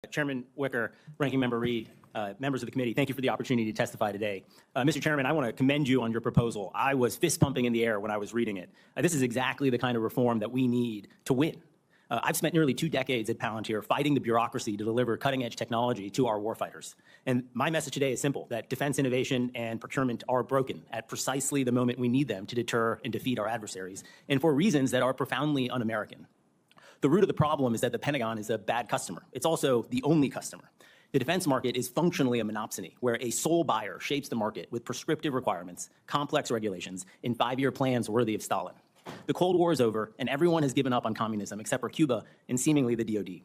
Chairman Wicker, Ranking Member Reed, members of the committee, thank you for the opportunity to testify today. Mr. Chairman, I want to commend you on your proposal. I was fist pumping in the air when I was reading it. This is exactly the kind of reform that we need to win. I've spent nearly 2 decades at Palantir fighting the bureaucracy to deliver cutting-edge technology to our warfighters. And my message today is simple, that defense innovation and procurement are broken at precisely the moment we need them to deter and defeat our adversaries, and for reasons that are profoundly un-American. The root of the problem is that the Pentagon is a bad customer. It's also the only customer. The defense market is functionally a monopsony, where a sole buyer shapes the market with prescriptive requirements, complex regulations, and 5-year plans worthy of Stalin. The Cold War is over, and everyone has given up on communism except for Cuba and seemingly the DoD.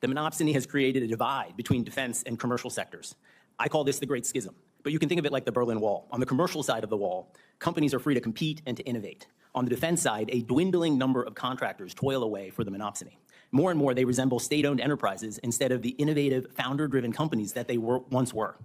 The monopsony has created a divide between defense and commercial sectors. I call this the Great Schism, but you can think of it like the Berlin Wall. On the commercial side of the wall, companies are free to compete and to innovate. On the defense side, a dwindling number of contractors toil away for the monopsony. More and more, they resemble state-owned enterprises instead of the innovative, founder-driven companies that they once were.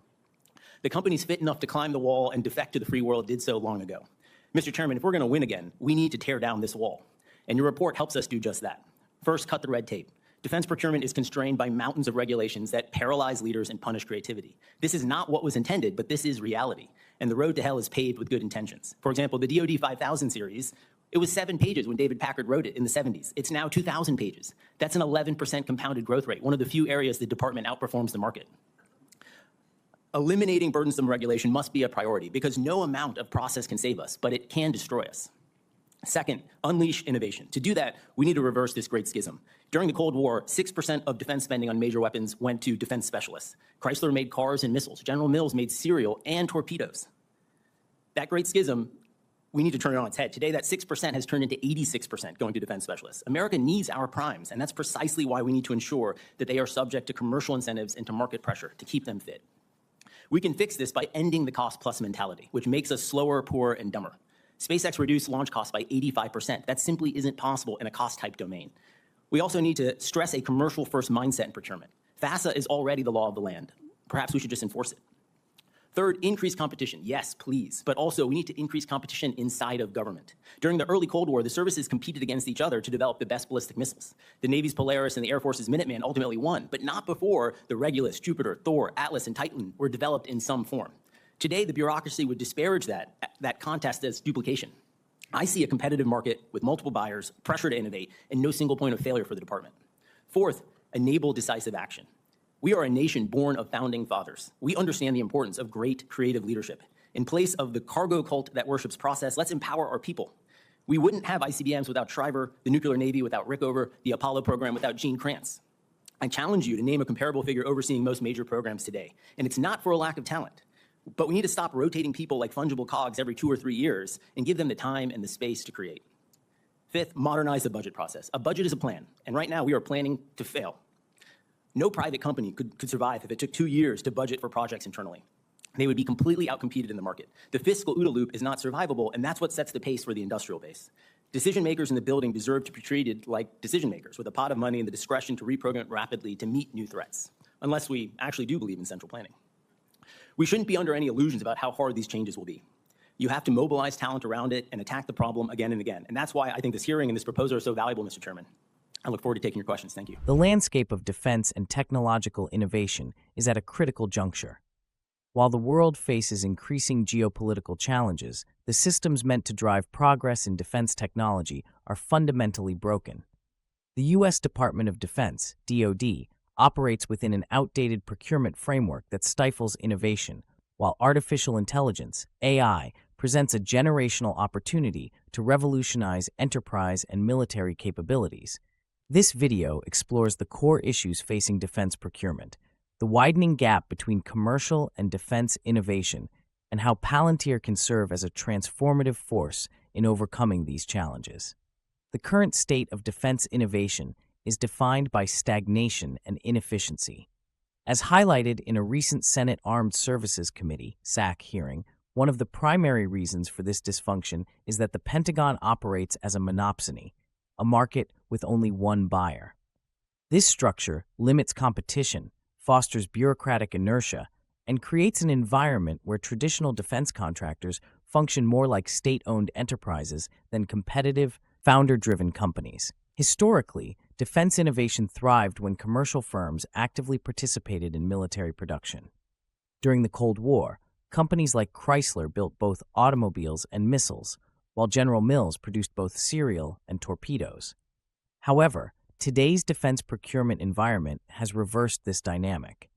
The companies fit enough to climb the wall and defect to the free world did so long ago. Mr. Chairman, if we're going to win again, we need to tear down this wall. And your report helps us do just that. First, cut the red tape. Defense procurement is constrained by mountains of regulations that paralyze leaders and punish creativity. This is not what was intended, but this is reality. And the road to hell is paved with good intentions. For example, the DoD 5000 series, it was 7 pages when David Packard wrote it in the 70s. It's now 2,000 pages. That's an 11% compounded growth rate, one of the few areas the department outperforms the market. Eliminating burdensome regulation must be a priority because no amount of process can save us, but it can destroy us. Second, unleash innovation. To do that, we need to reverse this great schism. During the Cold War, 6% of defense spending on major weapons went to defense specialists. Chrysler made cars and missiles. General Mills made cereal and torpedoes. That great schism, we need to turn it on its head. Today, that 6% has turned into 86% going to defense specialists. America needs our primes, and that's precisely why we need to ensure that they are subject to commercial incentives and to market pressure to keep them fit. We can fix this by ending the cost-plus mentality, which makes us slower, poorer, and dumber. SpaceX reduced launch costs by 85%. That simply isn't possible in a cost-type domain. We also need to stress a commercial-first mindset in procurement. FASA is already the law of the land. Perhaps we should just enforce it. Third, increase competition. Yes, please. But also, we need to increase competition inside of government. During the early Cold War, the services competed against each other to develop the best ballistic missiles. The Navy's Polaris and the Air Force's Minuteman ultimately won, but not before the Regulus, Jupiter, Thor, Atlas, and Titan were developed in some form. Today, the bureaucracy would disparage that contest as duplication. I see a competitive market with multiple buyers, pressure to innovate, and no single point of failure for the department. Fourth, enable decisive action. We are a nation born of founding fathers. We understand the importance of great creative leadership. In place of the cargo cult that worships process, let's empower our people. We wouldn't have ICBMs without Shriver, the nuclear Navy without Rickover, the Apollo program without Gene Kranz. I challenge you to name a comparable figure overseeing most major programs today. And it's not for a lack of talent. But we need to stop rotating people like fungible cogs every 2 or 3 years and give them the time and the space to create. Fifth, modernize the budget process. A budget is a plan, and right now we are planning to fail. No private company could survive if it took 2 years to budget for projects internally. They would be completely outcompeted in the market. The fiscal OODA loop is not survivable, and that's what sets the pace for the industrial base. Decision makers in the building deserve to be treated like decision makers with a pot of money and the discretion to reprogram it rapidly to meet new threats, unless we actually do believe in central planning. We shouldn't be under any illusions about how hard these changes will be. You have to mobilize talent around it and attack the problem again and again. And that's why I think this hearing and this proposal are so valuable, Mr. Chairman. I look forward to taking your questions. Thank you. The landscape of defense and technological innovation is at a critical juncture. While the world faces increasing geopolitical challenges, the systems meant to drive progress in defense technology are fundamentally broken. The U.S. Department of Defense, DoD, operates within an outdated procurement framework that stifles innovation, while artificial intelligence, AI, presents a generational opportunity to revolutionize enterprise and military capabilities. This video explores the core issues facing defense procurement, the widening gap between commercial and defense innovation, and how Palantir can serve as a transformative force in overcoming these challenges. The current state of defense innovation is defined by stagnation and inefficiency. As highlighted in a recent Senate Armed Services Committee (SAC) hearing, one of the primary reasons for this dysfunction is that the Pentagon operates as a monopsony, a market with only one buyer. This structure limits competition, fosters bureaucratic inertia, and creates an environment where traditional defense contractors function more like state-owned enterprises than competitive, founder-driven companies. Historically, defense innovation thrived when commercial firms actively participated in military production. During the Cold War, companies like Chrysler built both automobiles and missiles, while General Mills produced both cereal and torpedoes. However, today's defense procurement environment has reversed this dynamic.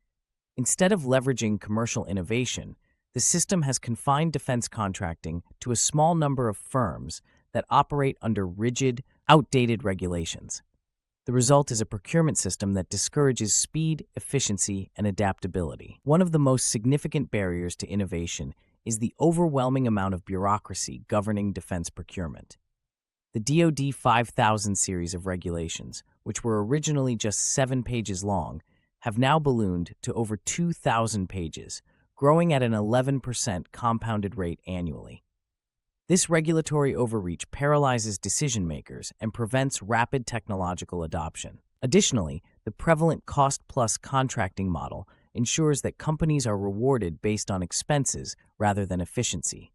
Instead of leveraging commercial innovation, the system has confined defense contracting to a small number of firms that operate under rigid, outdated regulations. The result is a procurement system that discourages speed, efficiency, and adaptability. One of the most significant barriers to innovation is the overwhelming amount of bureaucracy governing defense procurement. The DoD 5000 series of regulations, which were originally just 7 pages long, have now ballooned to over 2,000 pages, growing at an 11% compounded rate annually. This regulatory overreach paralyzes decision-makers and prevents rapid technological adoption. Additionally, the prevalent cost-plus contracting model ensures that companies are rewarded based on expenses rather than efficiency.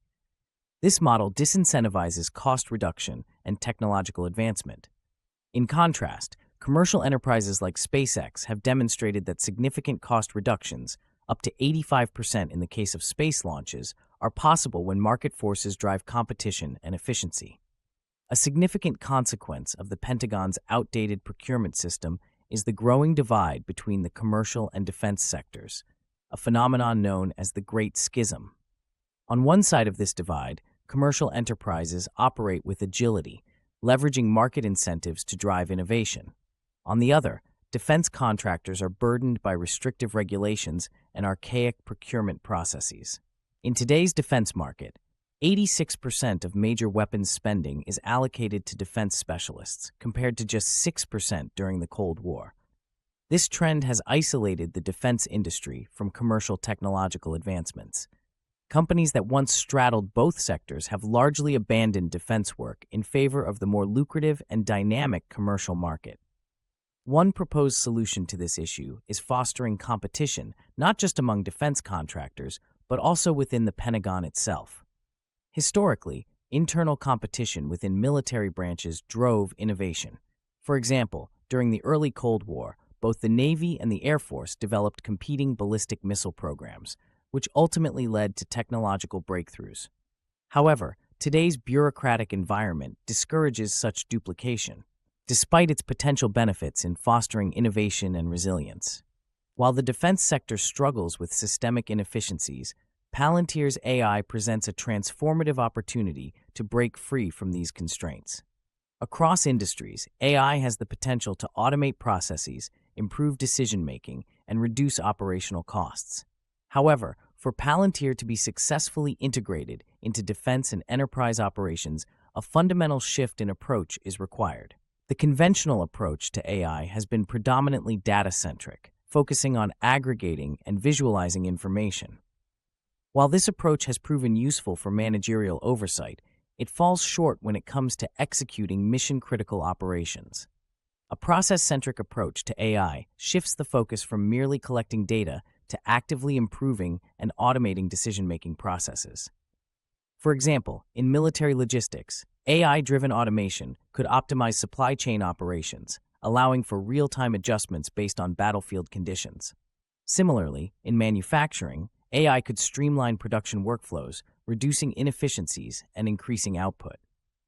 This model disincentivizes cost reduction and technological advancement. In contrast, commercial enterprises like SpaceX have demonstrated that significant cost reductions, up to 85% in the case of space launches, are possible when market forces drive competition and efficiency. A significant consequence of the Pentagon's outdated procurement system is the growing divide between the commercial and defense sectors, a phenomenon known as the Great Schism. On one side of this divide, commercial enterprises operate with agility, leveraging market incentives to drive innovation. On the other, defense contractors are burdened by restrictive regulations and archaic procurement processes. In today's defense market, 86% of major weapons spending is allocated to defense specialists, compared to just 6% during the Cold War. This trend has isolated the defense industry from commercial technological advancements. Companies that once straddled both sectors have largely abandoned defense work in favor of the more lucrative and dynamic commercial market. One proposed solution to this issue is fostering competition not just among defense contractors, but also within the Pentagon itself. Historically, internal competition within military branches drove innovation. For example, during the early Cold War, both the Navy and the Air Force developed competing ballistic missile programs, which ultimately led to technological breakthroughs. However, today's bureaucratic environment discourages such duplication, despite its potential benefits in fostering innovation and resilience. While the defense sector struggles with systemic inefficiencies, Palantir's AI presents a transformative opportunity to break free from these constraints. Across industries, AI has the potential to automate processes, improve decision-making, and reduce operational costs. However, for Palantir to be successfully integrated into defense and enterprise operations, a fundamental shift in approach is required. The conventional approach to AI has been predominantly data-centric, focusing on aggregating and visualizing information. While this approach has proven useful for managerial oversight, it falls short when it comes to executing mission-critical operations. A process-centric approach to AI shifts the focus from merely collecting data to actively improving and automating decision-making processes. For example, in military logistics, AI-driven automation could optimize supply chain operations, allowing for real-time adjustments based on battlefield conditions. Similarly, in manufacturing, AI could streamline production workflows, reducing inefficiencies and increasing output.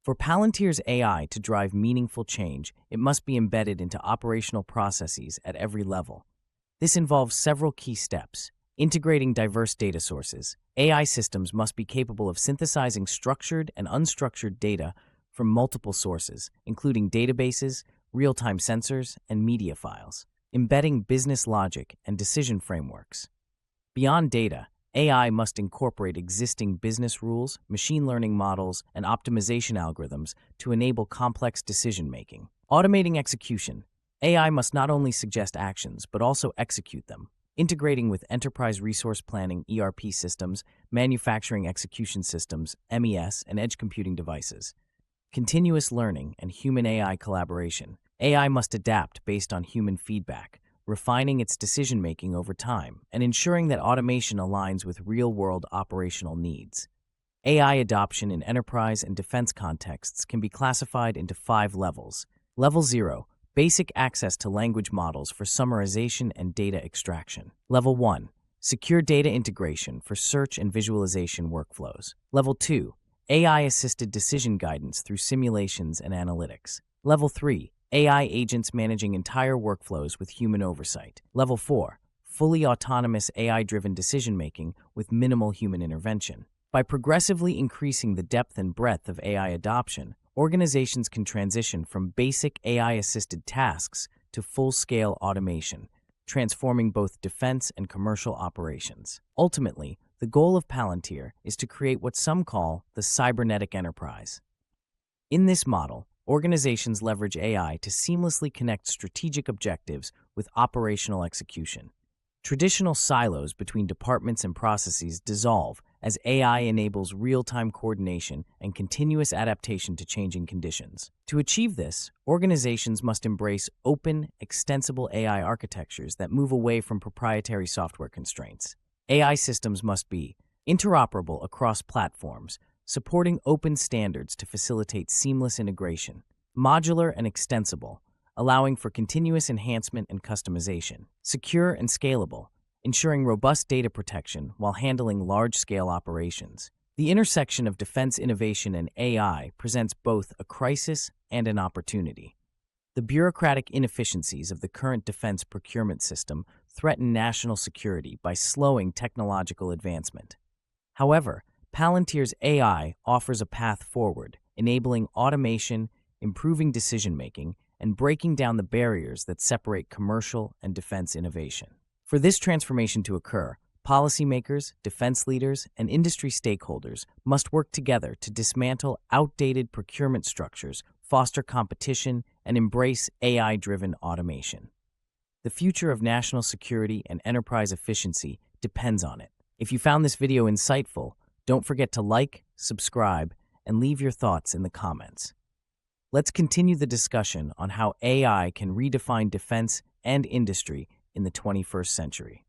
For Palantir's AI to drive meaningful change, it must be embedded into operational processes at every level. This involves several key steps. Integrating diverse data sources, AI systems must be capable of synthesizing structured and unstructured data from multiple sources, including databases, real-time sensors, and media files. Embedding business logic and decision frameworks. Beyond data, AI must incorporate existing business rules, machine learning models, and optimization algorithms to enable complex decision-making. Automating execution. AI must not only suggest actions, but also execute them, integrating with enterprise resource planning (ERP) systems, manufacturing execution systems (MES), and edge computing devices. Continuous learning and human-AI collaboration. AI must adapt based on human feedback, refining its decision-making over time, and ensuring that automation aligns with real-world operational needs. AI adoption in enterprise and defense contexts can be classified into 5 levels. Level 0, Basic access to language models for summarization and data extraction. Level 1. Secure data integration for search and visualization workflows. Level 2. AI-assisted decision guidance through simulations and analytics. Level 3. AI agents managing entire workflows with human oversight. Level 4. Fully autonomous AI-driven decision-making with minimal human intervention. By progressively increasing the depth and breadth of AI adoption, organizations can transition from basic AI-assisted tasks to full-scale automation, transforming both defense and commercial operations. Ultimately, the goal of Palantir is to create what some call the cybernetic enterprise. In this model, organizations leverage AI to seamlessly connect strategic objectives with operational execution. Traditional silos between departments and processes dissolve as AI enables real-time coordination and continuous adaptation to changing conditions. To achieve this, organizations must embrace open, extensible AI architectures that move away from proprietary software constraints. AI systems must be interoperable across platforms, supporting open standards to facilitate seamless integration, modular and extensible, allowing for continuous enhancement and customization, secure and scalable, ensuring robust data protection while handling large-scale operations. The intersection of defense innovation and AI presents both a crisis and an opportunity. The bureaucratic inefficiencies of the current defense procurement system threaten national security by slowing technological advancement. However, Palantir's AI offers a path forward, enabling automation, improving decision-making, and breaking down the barriers that separate commercial and defense innovation. For this transformation to occur, policymakers, defense leaders, and industry stakeholders must work together to dismantle outdated procurement structures, foster competition, and embrace AI-driven automation. The future of national security and enterprise efficiency depends on it. If you found this video insightful, don't forget to like, subscribe, and leave your thoughts in the comments. Let's continue the discussion on how AI can redefine defense and industry in the 21st century.